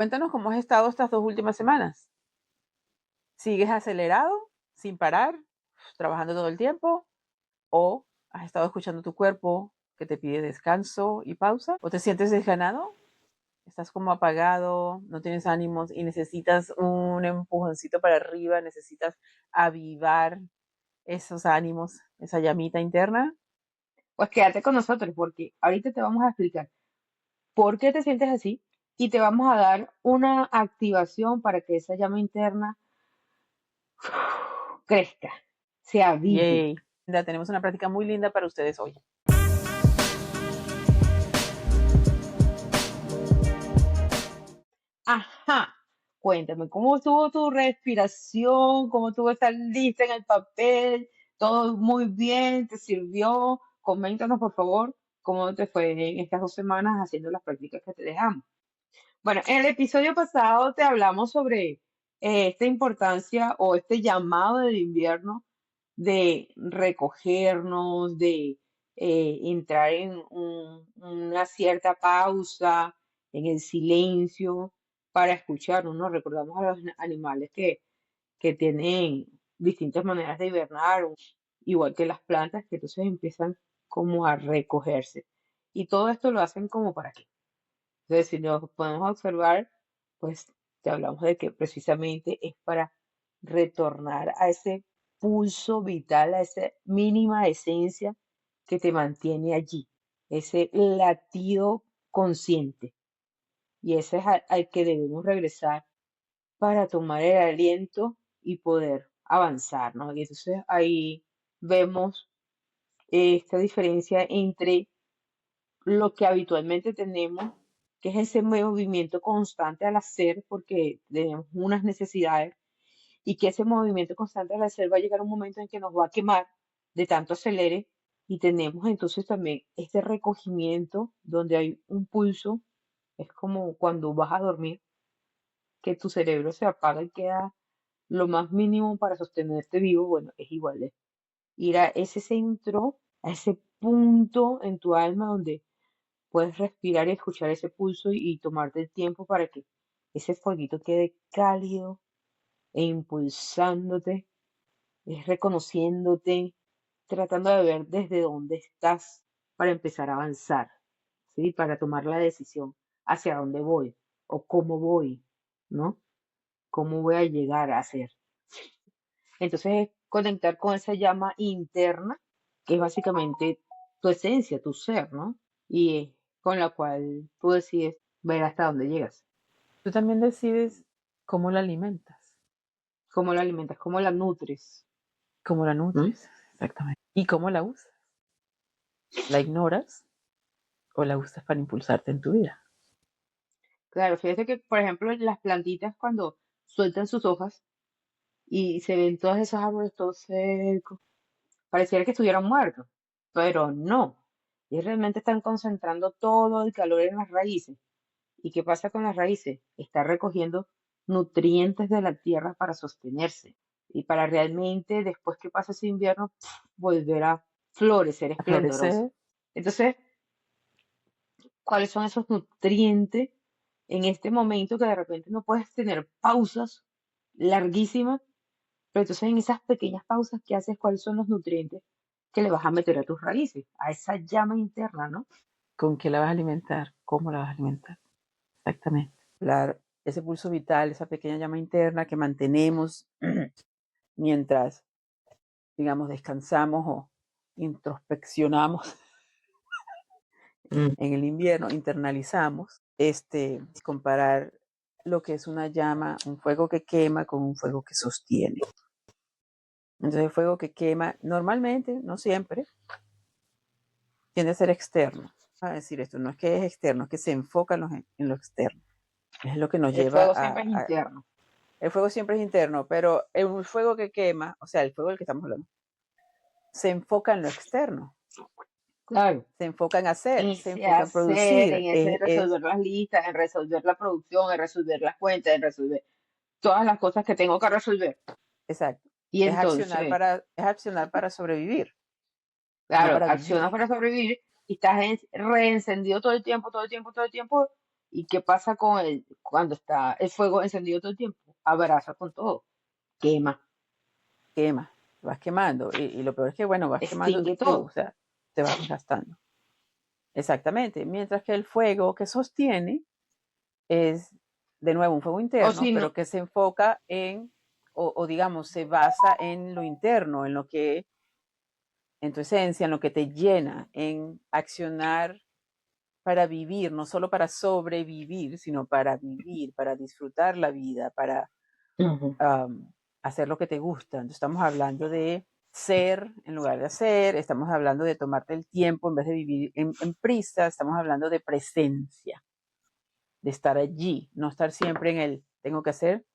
Cuéntanos cómo has estado estas 2 últimas semanas. ¿Sigues acelerado, sin parar, trabajando todo el tiempo? ¿O has estado escuchando tu cuerpo que te pide descanso y pausa? ¿O te sientes desganado? ¿Estás como apagado, no tienes ánimos y necesitas un empujoncito para arriba? ¿Necesitas avivar esos ánimos, esa llamita interna? Pues quédate con nosotros porque ahorita te vamos a explicar por qué te sientes así y te vamos a dar una activación para que esa llama interna crezca, se avive. Yay. Tenemos una práctica muy linda para ustedes hoy. Ajá, cuéntame, ¿cómo estuvo tu respiración? ¿Cómo estuvo esa lista en el papel? ¿Todo muy bien? ¿Te sirvió? Coméntanos, por favor, cómo te fue en estas 2 semanas haciendo las prácticas que te dejamos. Bueno, en el episodio pasado te hablamos sobre esta importancia o este llamado del invierno de recogernos, de entrar en una cierta pausa, en el silencio, para escucharnos, ¿no? Recordamos a los animales que tienen distintas maneras de hibernar, igual que las plantas, que entonces empiezan como a recogerse. Y todo esto lo hacen como para qué. Entonces, si nos podemos observar, pues te hablamos de que precisamente es para retornar a ese pulso vital, a esa mínima esencia que te mantiene allí, ese latido consciente. Y ese es al que debemos regresar para tomar el aliento y poder avanzar, ¿no? Y entonces ahí vemos esta diferencia entre lo que habitualmente tenemos, que es ese movimiento constante al hacer, porque tenemos unas necesidades, y que ese movimiento constante al hacer va a llegar un momento en que nos va a quemar de tanto acelere, y tenemos entonces también este recogimiento donde hay un pulso, es como cuando vas a dormir, que tu cerebro se apaga y queda lo más mínimo para sostenerte vivo, bueno, es igual de ir a ese centro, a ese punto en tu alma donde puedes respirar y escuchar ese pulso y tomarte el tiempo para que ese fueguito quede cálido e impulsándote, es reconociéndote, tratando de ver desde dónde estás para empezar a avanzar, ¿sí? Para tomar la decisión hacia dónde voy o cómo voy, ¿no? ¿Cómo voy a llegar a ser? Entonces es conectar con esa llama interna, que es básicamente tu esencia, tu ser, ¿no? Y con la cual tú decides ver hasta dónde llegas, Tú también decides cómo la alimentas, cómo la alimentas, cómo la nutres. cómo la ¿Mm? nutres, exactamente, y cómo la usas. ¿La ignoras o la usas para impulsarte en tu vida? Claro, fíjate que, por ejemplo, las plantitas cuando sueltan sus hojas y se ven todos esos árboles todos secos, pareciera que estuvieran muertos, pero no. Y realmente están concentrando todo el calor en las raíces. ¿Y qué pasa con las raíces? Está recogiendo nutrientes de la tierra para sostenerse y para realmente, después que pase ese invierno, volver a florecer A esplendoroso. florecer. Entonces, ¿cuáles son esos nutrientes en este momento que de repente no puedes tener pausas larguísimas? Pero entonces en esas pequeñas pausas que haces, ¿cuáles son los nutrientes que le vas a meter a tus raíces? A esa llama interna, ¿no? ¿Con qué la vas a alimentar? ¿Cómo la vas a alimentar? Exactamente. Ese pulso vital, esa pequeña llama interna que mantenemos mientras, digamos, descansamos o introspeccionamos Mm. en el invierno, internalizamos, comparar lo que es una llama, un fuego que quema con un fuego que sostiene. Entonces el fuego que quema normalmente, no siempre, tiende a ser externo. A decir esto, no es que es externo, es que se enfoca en lo externo. Es lo que nos El lleva fuego siempre es a. interno. El fuego siempre es interno, pero el fuego que quema, o sea, el fuego del que estamos hablando, se enfoca en lo externo, Claro. se enfoca en hacer, En se ese enfoca en hacer, en producir. ese resolver las listas, en resolver la producción, en resolver las cuentas, en resolver todas las cosas que tengo que resolver. Exacto. Y Es entonces, accionar para sobrevivir, no claro, para vivir. accionas para sobrevivir y estás reencendido todo el tiempo, todo el tiempo, todo el tiempo, ¿Y qué pasa con cuando está el fuego encendido todo el tiempo? Abraza con todo, quema, Quema, te vas quemando. Y lo peor es que, bueno, vas quemándote extingue tú, o todo. sea, te vas desgastando. Exactamente. Mientras que el fuego que sostiene es, de nuevo, un fuego O interno, si no, pero que se enfoca en, o digamos, se basa en lo interno, en lo que, en tu esencia, en lo que te llena, en accionar para vivir, no solo para sobrevivir, sino para vivir, para disfrutar la vida, para ujú, hacer lo que te gusta. Entonces estamos hablando de ser en lugar de hacer, estamos hablando de tomarte el tiempo en vez de vivir en prisa, estamos hablando de presencia, de estar allí, no estar siempre en el tengo que hacer,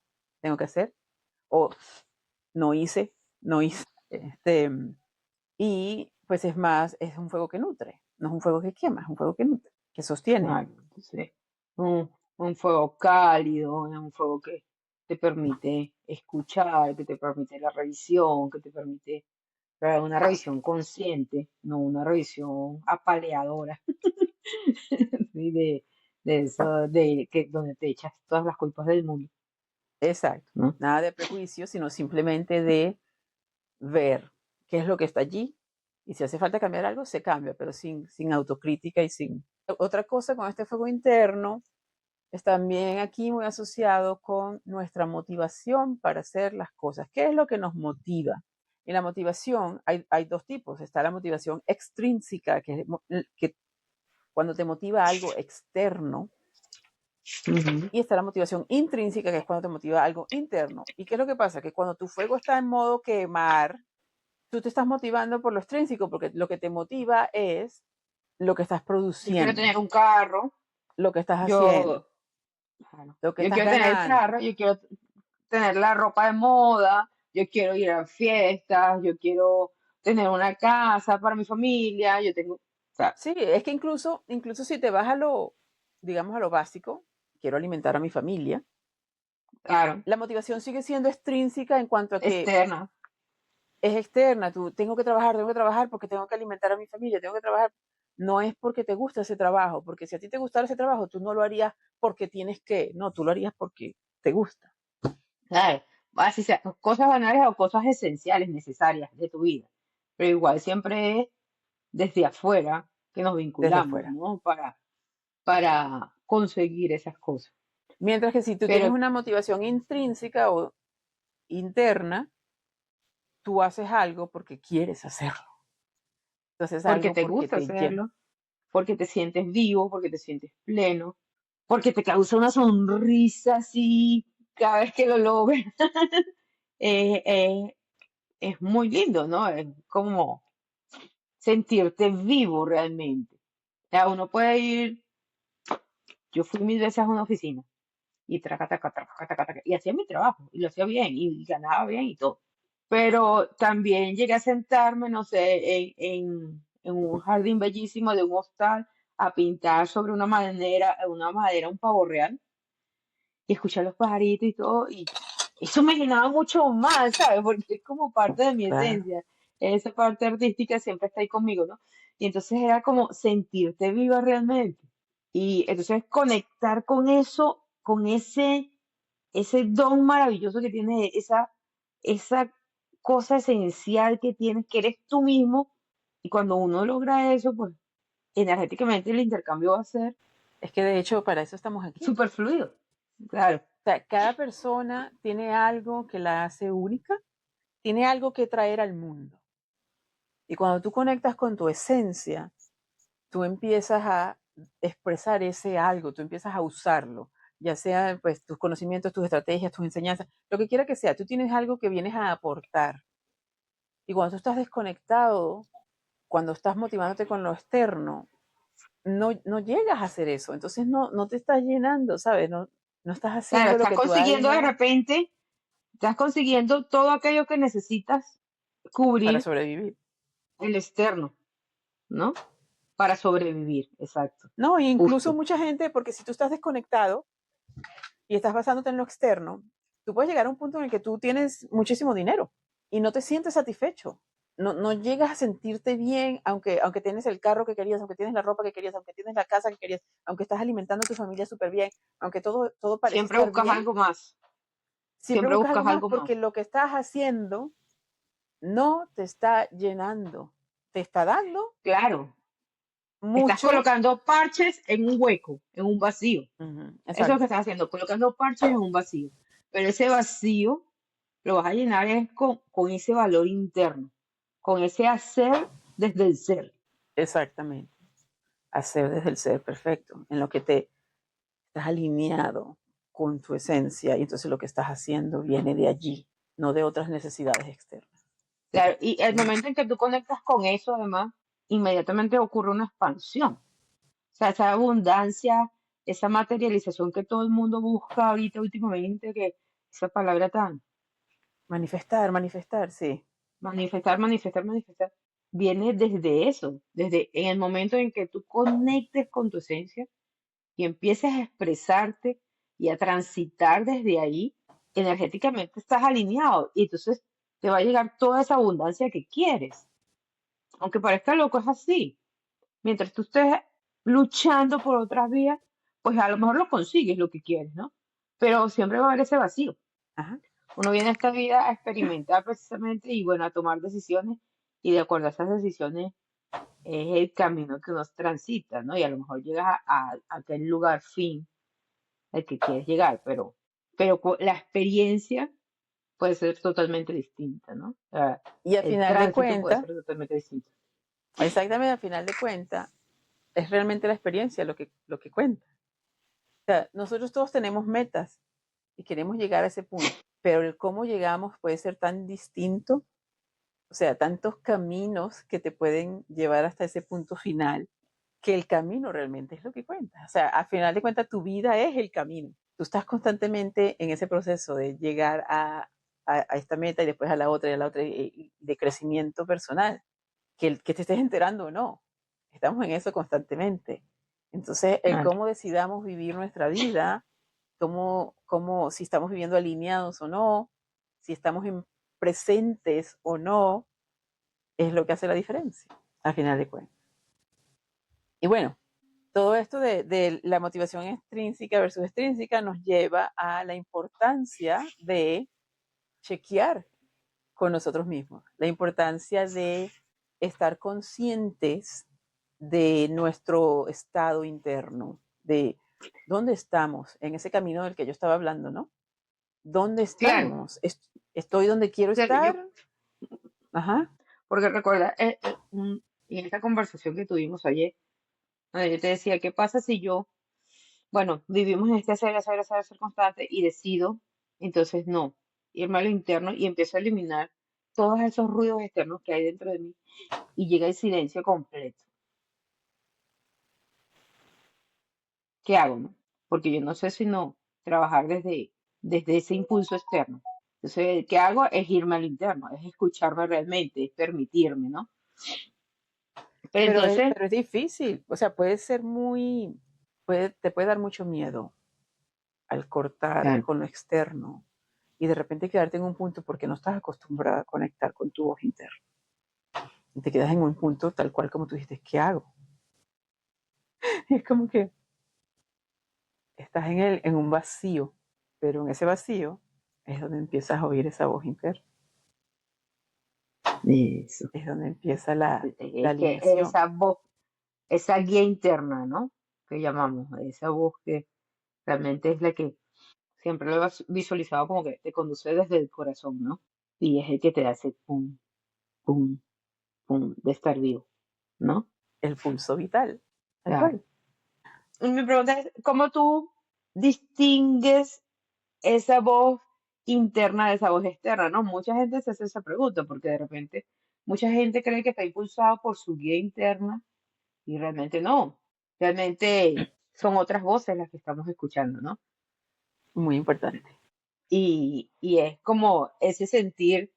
o no hice, no hice. Y pues es más, es un fuego que nutre, no es un fuego que quema, es un fuego que nutre, que sostiene. exacto, entonces, un fuego cálido, un fuego que te permite escuchar, que te permite la revisión, que te permite una revisión consciente, no una revisión apaleadora, ¿sí? De eso, de que donde te echas todas las culpas del mundo, Exacto. ¿no? Nada de prejuicio, sino simplemente de ver qué es lo que está allí. Y si hace falta cambiar algo, se cambia, pero sin autocrítica y sin... Otra cosa con este fuego interno es también aquí muy asociado con nuestra motivación para hacer las cosas. ¿Qué es lo que nos motiva? En la motivación hay dos tipos. Está la motivación extrínseca, que cuando te motiva algo externo, Ujú. y está la motivación intrínseca, que es cuando te motiva algo interno. ¿Y qué es lo que pasa? Que cuando tu fuego está en modo quemar, tú te estás motivando por lo extrínseco, porque lo que te motiva es lo que estás Yo quiero produciendo, tener un carro, lo que estás haciendo, yo, claro, lo que yo estás quiero tener el ganando. carro, yo quiero tener la ropa de moda, yo quiero ir a fiestas, yo quiero tener una casa para mi familia, yo tengo, o sea, Sí, es que incluso si te vas a lo, digamos, a lo básico, quiero alimentar a mi familia, claro, la motivación sigue siendo extrínseca en cuanto a que externa, es externa. Tú tengo que trabajar porque tengo que alimentar a mi familia, tengo que trabajar. No es porque te gusta ese trabajo, porque si a ti te gustara ese trabajo, tú no lo harías porque tienes que, no, tú lo harías porque te gusta, claro, así sea, cosas banales o cosas esenciales, necesarias de tu vida, pero igual siempre es desde afuera que nos desde vinculamos, fuera. ¿no? Para conseguir esas cosas. Mientras que si tú tienes Pero una motivación intrínseca o interna, tú haces algo porque quieres hacerlo. Entonces porque algo te porque gusta te llena. hacerlo, porque te sientes vivo, porque te sientes pleno, porque te causa una sonrisa así cada vez que lo logras. Eh, eh, es muy lindo, ¿no? Es como sentirte vivo realmente. O sea, uno puede ir, yo fui mil veces a una oficina y traca, taca, traca, taca, taca, y hacía mi trabajo, y lo hacía bien, y ganaba bien y todo. Pero también llegué a sentarme, no sé, en un jardín bellísimo de un hostal a pintar sobre una madera, un pavo real, y escuchar los pajaritos y todo, y eso me llenaba mucho más, ¿sabes? Porque es como parte de mi Claro. esencia, esa parte artística siempre está ahí conmigo, ¿no? Y entonces era como sentirte viva realmente. Y entonces conectar con eso, con ese don maravilloso que tiene esa cosa esencial que tienes, que eres tú mismo. Y cuando uno logra eso, pues energéticamente el intercambio va a ser Es que de hecho para eso estamos aquí. súper fluido. Claro, O sea, cada persona tiene algo que la hace única, tiene algo que traer al mundo. Y cuando tú conectas con tu esencia, tú empiezas a expresar ese algo, tú empiezas a usarlo, ya sea pues tus conocimientos, tus estrategias, tus enseñanzas, lo que quiera que sea, tú tienes algo que vienes a aportar. Y cuando tú estás desconectado, cuando estás motivándote con lo externo, no llegas a hacer eso. Entonces no te estás llenando, ¿sabes? No estás claro, haciendo lo estás que tu consiguiendo de alma repente, estás consiguiendo todo aquello que necesitas para cubrir sobrevivir. el externo, ¿no? Para sobrevivir, exacto, No, e incluso justo. mucha gente, porque si tú estás desconectado y estás basándote en lo externo, tú puedes llegar a un punto en el que tú tienes muchísimo dinero y no te sientes satisfecho. no llegas a sentirte bien, aunque tienes el carro que querías, aunque tienes la ropa que querías, aunque tienes la casa que querías, aunque estás alimentando a tu familia súper bien, aunque todo parece Siempre estar buscas bien, algo más, siempre siempre buscas algo buscas más algo porque más. lo que estás haciendo no te está llenando, te está dando Claro, estás mucho. colocando parches en un hueco, en un vacío. Ujú, Eso es lo que exacto, estás haciendo, colocando parches en un vacío. Pero ese vacío lo vas a llenar es con ese valor interno, con ese hacer desde el ser. exactamente. Hacer desde el ser perfecto, en lo que te estás alineado con tu esencia y entonces lo que estás haciendo viene de allí, no de otras necesidades externas. Claro, y el momento en que tú conectas con eso, además, inmediatamente ocurre una expansión. O sea, esa abundancia, esa materialización que todo el mundo busca ahorita últimamente, que esa palabra tan Manifestar, manifestar, sí. manifestar, manifestar, manifestar, viene desde eso, desde en el momento en que tú conectes con tu esencia y empieces a expresarte y a transitar desde ahí, energéticamente estás alineado y entonces te va a llegar toda esa abundancia que quieres. Aunque parezca loco, es así. Mientras tú estés luchando por otras vías, pues a lo mejor lo consigues lo que quieres, ¿no? Pero siempre va a haber ese vacío. Ajá. Uno viene a esta vida a experimentar precisamente y bueno, a tomar decisiones y de acuerdo a esas decisiones es el camino que uno transita, ¿no? Y a lo mejor llegas a aquel lugar fin al que quieres llegar, pero la experiencia puede ser totalmente distinta, ¿no? O sea, Y al el final de tránsito puede cuentas, ser totalmente distinto. exactamente al final de cuentas, es realmente la experiencia lo que cuenta. O sea, nosotros todos tenemos metas y queremos llegar a ese punto, pero el cómo llegamos puede ser tan distinto, o sea, tantos caminos que te pueden llevar hasta ese punto final, que el camino realmente es lo que cuenta. O sea, al final de cuentas, tu vida es el camino. Tú estás constantemente en ese proceso de llegar a esta meta y después a la otra y a la otra y de crecimiento personal, que te estés enterando o no. Estamos en eso constantemente. Entonces, el Claro. cómo decidamos vivir nuestra vida, si estamos viviendo alineados o no, si estamos en presentes o no, es lo que hace la diferencia, al final de cuentas. Y bueno, todo esto de la motivación extrínseca versus extrínseca nos lleva a la importancia de chequear con nosotros mismos, la importancia de estar conscientes de nuestro estado interno, de dónde estamos en ese camino del que yo estaba hablando, ¿no? ¿Dónde Claro. estamos? ¿Estoy donde quiero O sea, yo, estar? Ajá. porque recuerda, en esta conversación que tuvimos ayer, donde yo te decía, ¿qué pasa si yo, bueno, vivimos en este hacer constante y decido, entonces no, irme a lo interno y empiezo a eliminar todos esos ruidos externos que hay dentro de mí y llega el silencio completo? ¿Qué hago, no? Porque yo no sé si no trabajar desde ese impulso externo. Entonces, ¿qué hago? Es irme al interno, es escucharme realmente, es permitirme, ¿no? Pero entonces, Pero es difícil, o sea, puede ser te puede dar mucho miedo al cortar claro, con lo externo y de repente quedarte en un punto porque no estás acostumbrada a conectar con tu voz interna. Y te quedas en un punto tal cual como tú dijiste, ¿qué hago? Y es como que estás en un vacío, pero en ese vacío es donde empiezas a oír esa voz interna, eso. es donde empieza la Es que alineación. esa voz, esa guía interna, ¿no? Que llamamos, esa voz que realmente es la que siempre lo he visualizado como que te conduce desde el corazón, ¿no? Y es el que te hace pum, pum, pum, de estar vivo, ¿no? El pulso vital, tal Claro. cual. Y mi pregunta es, ¿cómo tú distingues esa voz interna de esa voz externa, ¿no? Mucha gente se hace esa pregunta porque de repente mucha gente cree que está impulsado por su guía interna y realmente no. Realmente son otras voces las que estamos escuchando, ¿no? Muy importante. Y es como ese sentir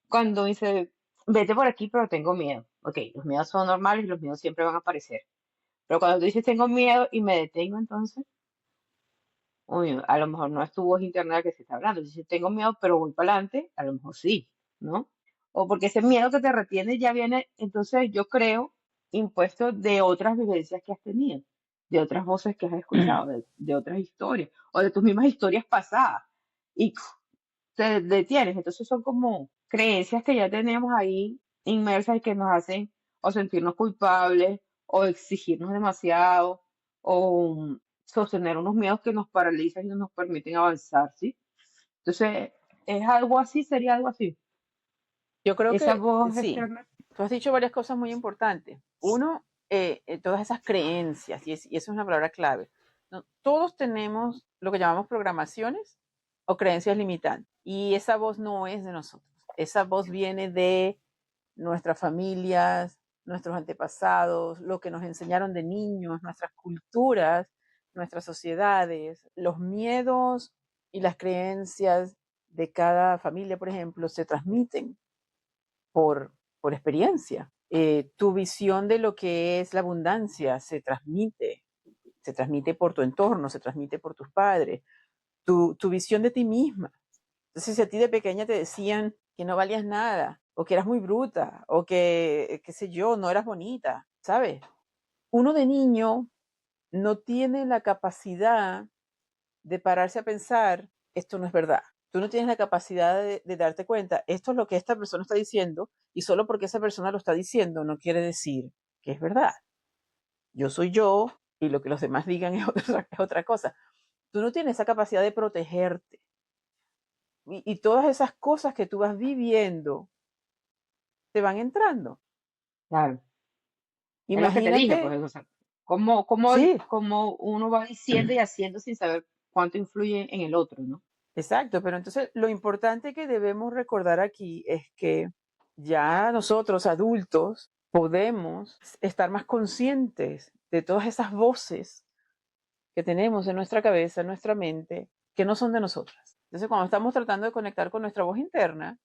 cuando dice, vete por aquí, pero tengo miedo. Ok, los miedos son normales y los miedos siempre van a aparecer. Pero cuando tú dices tengo miedo y me detengo, entonces, uy, a lo mejor no es tu voz interna la que se está hablando. Si tengo miedo, pero voy para adelante, a lo mejor sí, ¿no? o porque ese miedo que te retiene ya viene, entonces yo creo, impuesto de otras vivencias que has tenido, de otras voces que has escuchado, de otras historias, o de tus mismas historias pasadas, y te detienes. Entonces son como creencias que ya tenemos ahí inmersas y que nos hacen o sentirnos culpables, o exigirnos demasiado, o sostener unos miedos que nos paralizan y no nos permiten avanzar, ¿sí? Entonces, es algo así, sería algo así. Yo creo Esa que voz sí. externa. Tú has dicho varias cosas muy importantes. Uno, todas esas creencias, y eso es una palabra clave. ¿No? Todos tenemos lo que llamamos programaciones o creencias limitantes. Y esa voz no es de nosotros. Esa voz viene de nuestras familias, nuestros antepasados, lo que nos enseñaron de niños, nuestras culturas, nuestras sociedades, los miedos y las creencias de cada familia, por ejemplo, se transmiten por experiencia. Tu visión de lo que es la abundancia se transmite por tu entorno, se transmite por tus padres, tu visión de ti misma. Entonces, si a ti de pequeña te decían que no valías nada, o que eras muy bruta, o que, qué sé yo, no eras bonita, ¿sabes? Uno de niño no tiene la capacidad de pararse a pensar, esto no es verdad. Tú no tienes la capacidad de darte cuenta, esto es lo que esta persona está diciendo, y solo porque esa persona lo está diciendo no quiere decir que es verdad. Yo soy yo, y lo que los demás digan es otra cosa. Tú no tienes esa capacidad de protegerte. Y todas esas cosas que tú vas viviendo te van entrando. Claro. Es lo que te dije, Imagínate, pues, o sea, sí, cómo uno va diciendo y haciendo sin saber cuánto influye en el otro, ¿no? exacto, pero entonces lo importante que debemos recordar aquí es que ya nosotros adultos podemos estar más conscientes de todas esas voces que tenemos en nuestra cabeza, en nuestra mente, que no son de nosotras. Entonces, cuando estamos tratando de conectar con nuestra voz interna,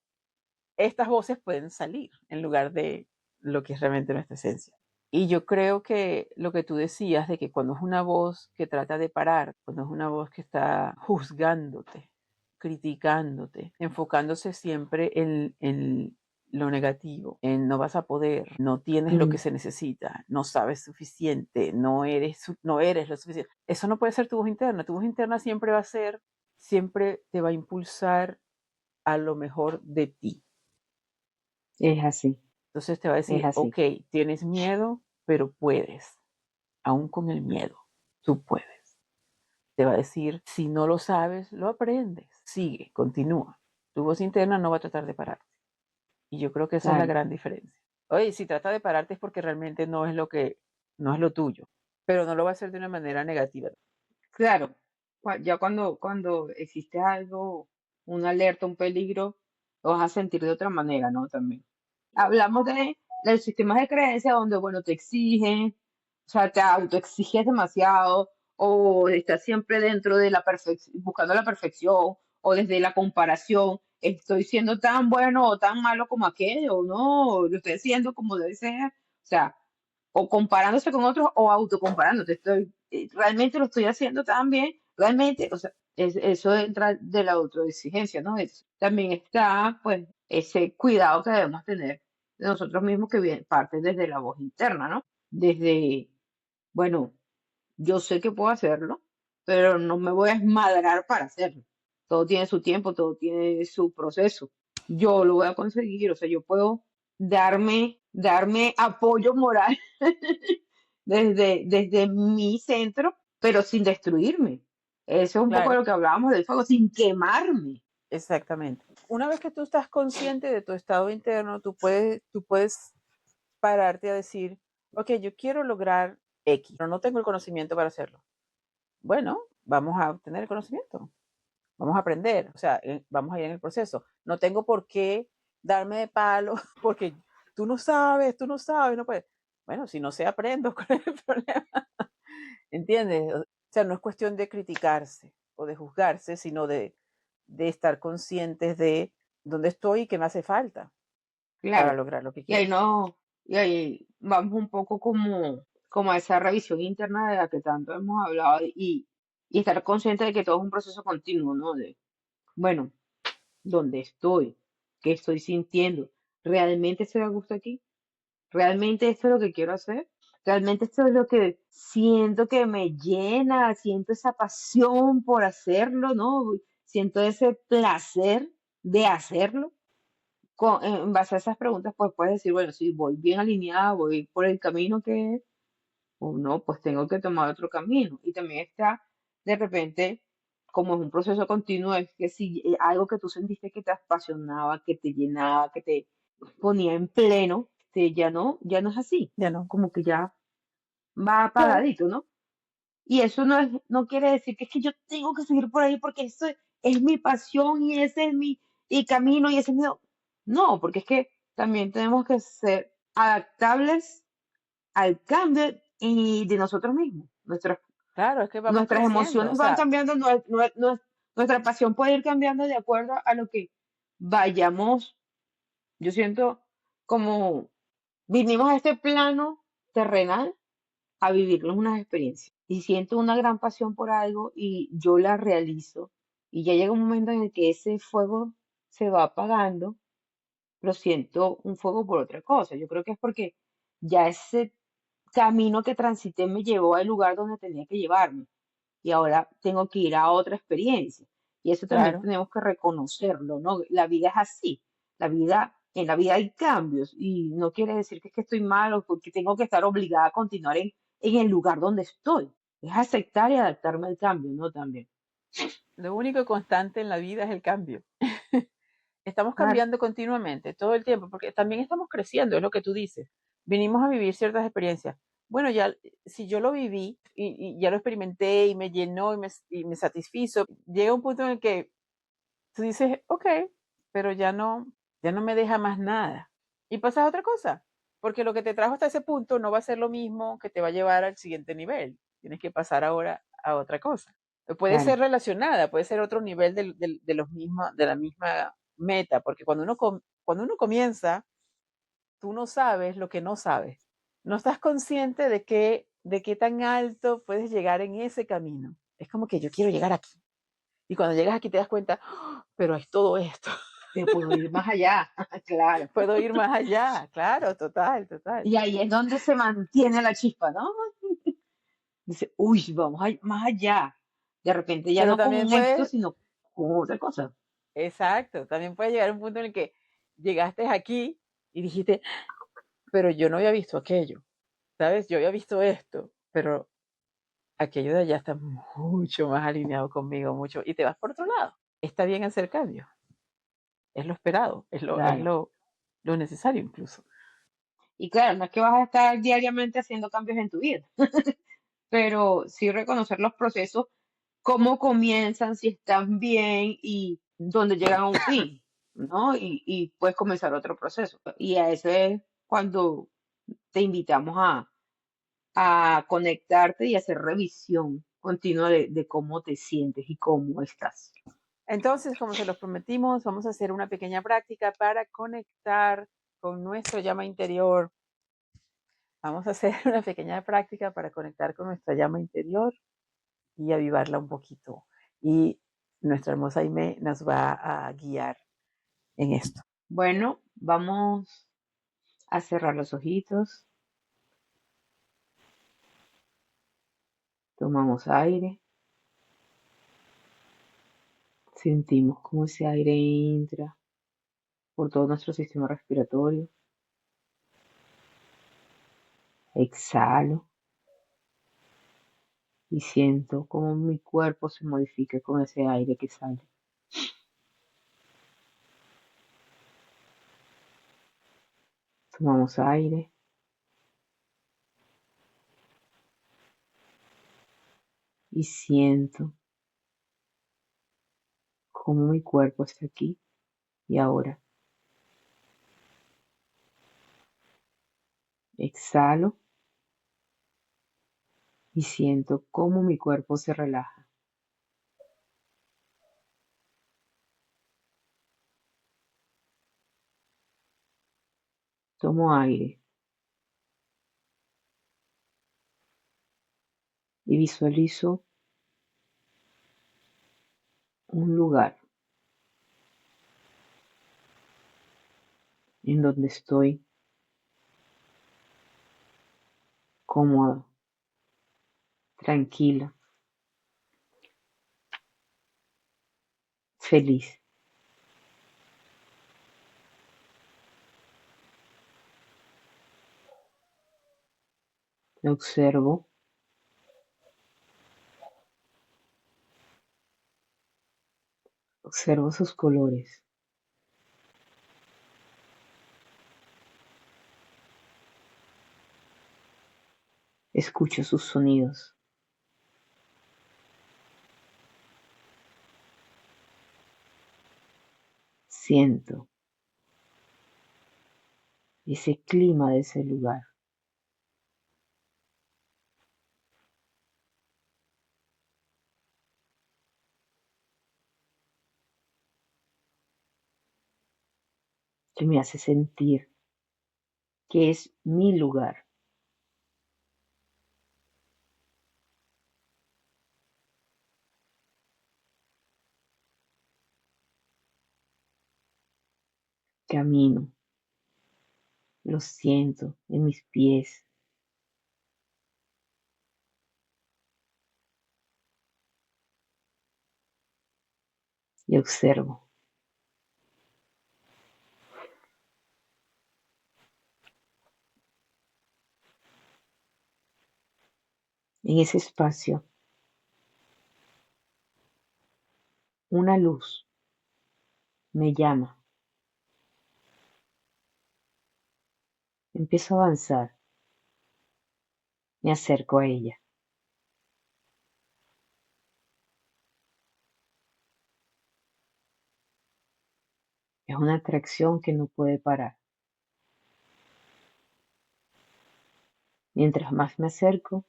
estas voces pueden salir en lugar de lo que es realmente nuestra esencia. Y yo creo que lo que tú decías de que cuando es una voz que trata de parar, cuando es una voz que está juzgándote, criticándote, enfocándose siempre en lo negativo, en no vas a poder, no tienes lo que Mm, se necesita, no sabes suficiente, no eres lo suficiente. Eso no puede ser tu voz interna. Tu voz interna siempre va a ser, siempre te va a impulsar a lo mejor de ti. es así, Entonces te va a es decir, así. ok, tienes miedo, pero puedes. Aún con el miedo, tú puedes. Te va a decir, si no lo sabes, lo aprendes. Sigue, continúa. Tu voz interna no va a tratar de pararte. Y yo creo que esa es la Claro, gran diferencia. Oye, si trata de pararte es porque realmente no es lo tuyo. Pero no lo va a hacer de una manera negativa. claro. Ya cuando existe algo, una alerta, un peligro, lo vas a sentir de otra manera, ¿no? También. Hablamos de los sistemas de creencia donde, bueno, te exigen, o sea, te autoexiges demasiado, o estás siempre dentro de la perfección, buscando la perfección, o desde la comparación, estoy siendo tan bueno o tan malo como aquello, o no, lo estoy haciendo como debe ser, o sea, o comparándose con otros o autocomparándote, realmente lo estoy haciendo tan bien, realmente, o sea, eso entra de la autoexigencia, ¿no? También está, pues, ese cuidado que debemos tener de nosotros mismos que viene, parte desde la voz interna, ¿no? Desde, bueno, yo sé que puedo hacerlo, pero no me voy a esmadrar para hacerlo. Todo tiene su tiempo, todo tiene su proceso. Yo lo voy a conseguir, o sea, yo puedo darme apoyo moral desde mi centro, pero sin destruirme. Eso es un poco Claro, de lo que hablábamos del fuego, sin quemarme. exactamente. Una vez que tú estás consciente de tu estado interno, tú puedes pararte a decir, ok, yo quiero lograr X, pero no tengo el conocimiento para hacerlo. Bueno, vamos a obtener el conocimiento, vamos a aprender, o sea, vamos a ir en el proceso. No tengo por qué darme de palo porque tú no sabes, no puedes. Bueno, si no sé, aprendo, ¿cuál es el problema? ¿Entiendes? O sea, no es cuestión de criticarse o de juzgarse, sino de estar conscientes de dónde estoy y qué me hace falta para Claro. lograr lo que Y ahí quiero. no, y ahí vamos un poco como a esa revisión interna de la que tanto hemos hablado y estar consciente de que todo es un proceso continuo, ¿no? De, bueno, ¿dónde estoy? ¿Qué estoy sintiendo? ¿realmente estoy a gusto aquí? ¿Realmente esto es lo que quiero hacer? ¿Realmente esto es lo que siento que me llena? ¿Siento esa pasión por hacerlo, no? ¿Siento ese placer de hacerlo? En base a esas preguntas, pues puedes decir, bueno, si voy bien alineada, voy por el camino que es, o no, pues tengo que tomar otro camino. Y también está, de repente, como es un proceso continuo, es que si algo que tú sentiste que te apasionaba, que te llenaba, que te ponía en pleno, ya no es así, Ya no. como que ya va Claro, apagadito, ¿no? Y eso no quiere decir que es que yo tengo que seguir por ahí porque eso es mi pasión y ese es mi y camino y ese es mi... No, porque es que también tenemos que ser adaptables al cambio y de nosotros mismos. claro, es que vamos Nuestras creciendo, o emociones van sea, cambiando, nuestra pasión puede ir cambiando de acuerdo a lo que vayamos. Yo siento como vinimos a este plano terrenal a vivirnos unas experiencias. Y siento una gran pasión por algo y yo la realizo. Y ya llega un momento en el que ese fuego se va apagando, pero siento un fuego por otra cosa. Yo creo que es porque ya ese camino que transité me llevó al lugar donde tenía que llevarme. Y ahora tengo que ir a otra experiencia. Y eso también claro. tenemos que reconocerlo, ¿no? La vida es así. En la vida hay cambios y no quiere decir que es que estoy mal o porque tengo que estar obligada a continuar en el lugar donde estoy. Es aceptar y adaptarme al cambio, ¿no? También. Lo único constante en la vida es el cambio. Estamos Claro, cambiando continuamente, todo el tiempo, porque también estamos creciendo, es lo que tú dices. Vinimos a vivir ciertas experiencias. Bueno, ya, si yo lo viví y ya lo experimenté y me llenó y me satisfizo, llega un punto en el que tú dices, ok, pero ya no me deja más nada. Y pasas a otra cosa, porque lo que te trajo hasta ese punto no va a ser lo mismo que te va a llevar al siguiente nivel. Tienes que pasar ahora a otra cosa. Puede claro, ser relacionada, puede ser otro nivel de los mismos, de la misma meta, porque cuando uno comienza, tú no sabes lo que no sabes. No estás consciente de qué tan alto puedes llegar en ese camino. Es como que yo quiero llegar aquí. Y cuando llegas aquí te das cuenta, ¡ah! Pero es todo esto. te puedo ir más allá, claro. Puedo ir más allá, claro, total, total. Y ahí es donde se mantiene la chispa, ¿no? Dice, uy, más allá. De repente ya Pero no con también un éxito, puedes, sino con otra cosa. exacto, también puede llegar un punto en el que llegaste aquí y dijiste, pero yo no había visto aquello, ¿sabes? Yo había visto esto, pero aquello de allá está mucho más alineado conmigo, mucho, y te vas por otro lado. Está bien hacer cambios, es lo esperado, Claro. lo necesario incluso. Y claro, no es que vas a estar diariamente haciendo cambios en tu vida, pero sí reconocer los procesos, cómo comienzan, si están bien y dónde llegan a un fin, ¿no? Y puedes comenzar otro proceso. Y a eso es cuando te invitamos a conectarte y hacer revisión continua de cómo te sientes y cómo estás. Entonces, como se los prometimos, vamos a hacer una pequeña práctica para conectar con nuestra llama interior. Vamos a hacer una pequeña práctica para conectar con nuestra llama interior y avivarla un poquito. Y nuestra hermosa Aime nos va a guiar en esto. Bueno, vamos a cerrar los ojitos, tomamos aire, sentimos cómo ese aire entra por todo nuestro sistema respiratorio, exhalo y siento cómo mi cuerpo se modifica con ese aire que sale. Tomamos aire y siento cómo mi cuerpo está aquí y ahora. Exhalo y siento cómo mi cuerpo se relaja. Tomo aire y visualizo un lugar en donde estoy cómoda, tranquila, feliz. Observo, observo sus colores, escucho sus sonidos, siento ese clima de ese lugar que me hace sentir que es mi lugar. Camino, lo siento en mis pies y observo. En ese espacio, una luz me llama. Empiezo a avanzar, me acerco a ella. Es una atracción que no puede parar. Mientras más me acerco,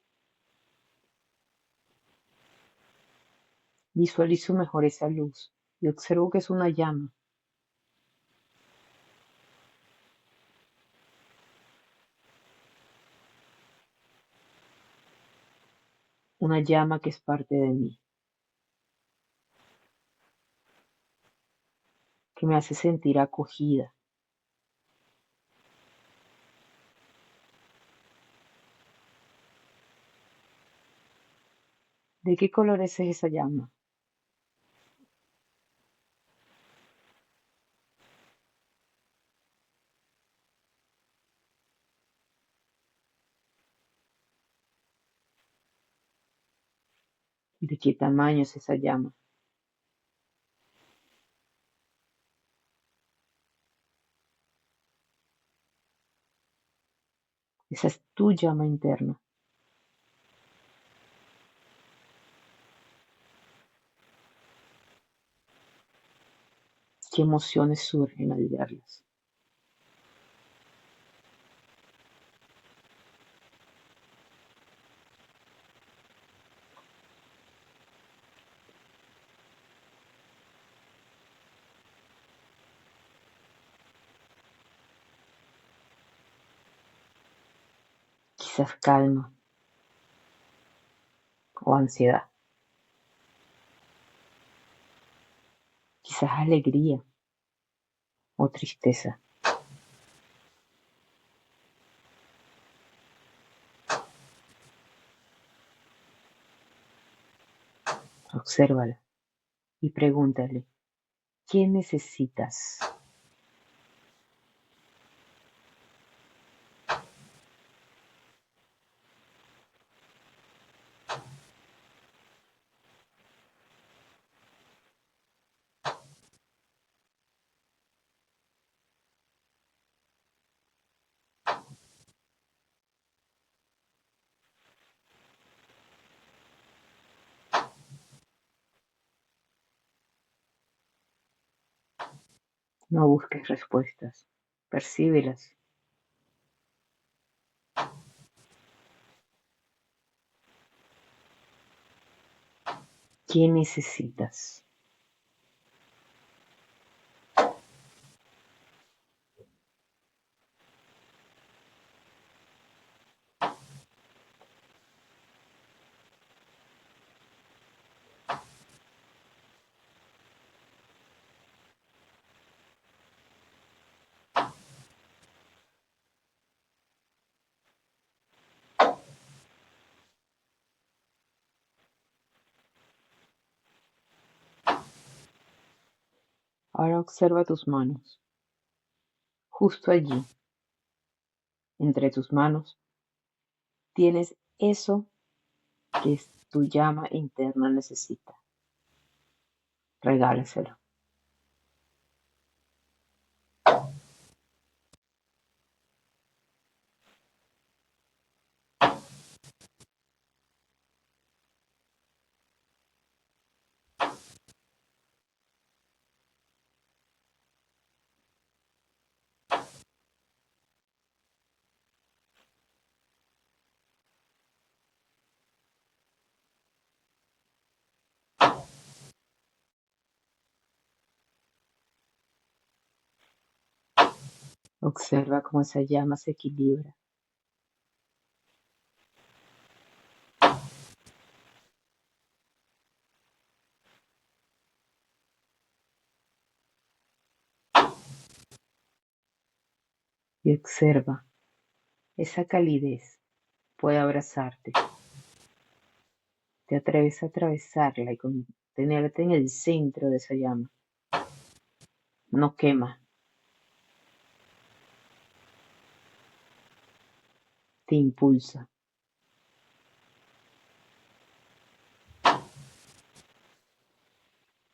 visualizo mejor esa luz y observo que es una llama que es parte de mí, que me hace sentir acogida. ¿De qué color es esa llama? ¿De qué tamaño es esa llama? Esa es tu llama interna. ¿Qué emociones surgen al verlas? Quizás calma o ansiedad, quizás alegría o tristeza. Obsérvala y pregúntale, ¿qué necesitas? No busques respuestas, percíbelas. ¿Qué necesitas? Ahora observa tus manos. Justo allí, entre tus manos, tienes eso que tu llama interna necesita. Regálaselo. Observa cómo esa llama se equilibra. Y observa esa calidez. Puede abrazarte. Te atreves a atravesarla y contenerte en el centro de esa llama. No quema. Te impulsa.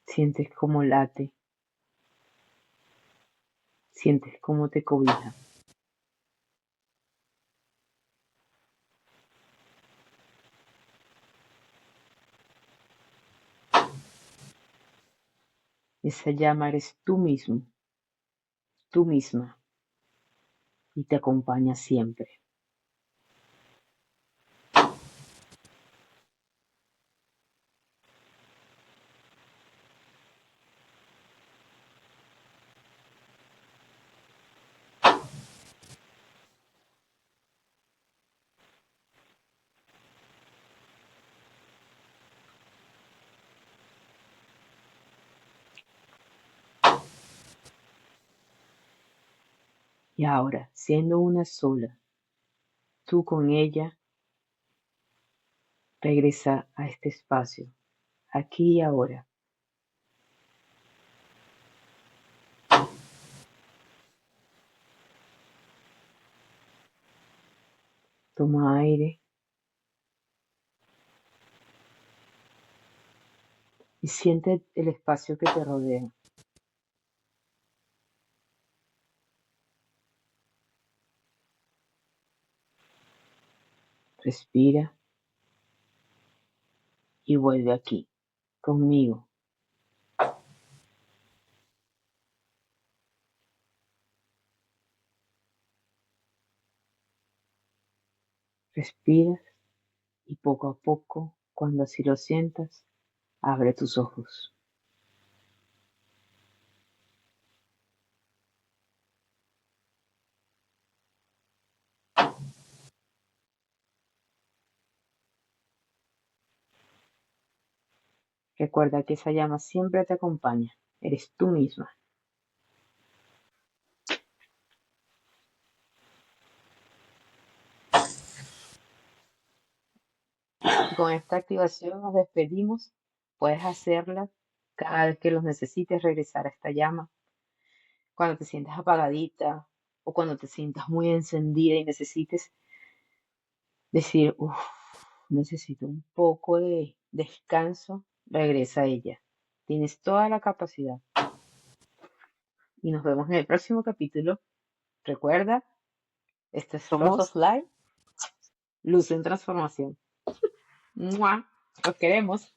Sientes cómo late. Sientes cómo te cobija. Esa llama eres tú mismo, tú misma, y te acompaña siempre. Y ahora, siendo una sola, tú con ella, regresa a este espacio, aquí y ahora. Toma aire y siente el espacio que te rodea. Respira y vuelve aquí, conmigo. Respiras y poco a poco, cuando así lo sientas, abre tus ojos. Recuerda que esa llama siempre te acompaña. Eres tú misma. Y con esta activación nos despedimos. Puedes hacerla cada vez que los necesites regresar a esta llama. Cuando te sientas apagadita o cuando te sientas muy encendida y necesites decir, uff, necesito un poco de descanso, regresa a ella. Tienes toda la capacidad. Y nos vemos en el próximo capítulo. Recuerda, este es Rose of Somos Light, luz en transformación. ¡Mua! Los queremos.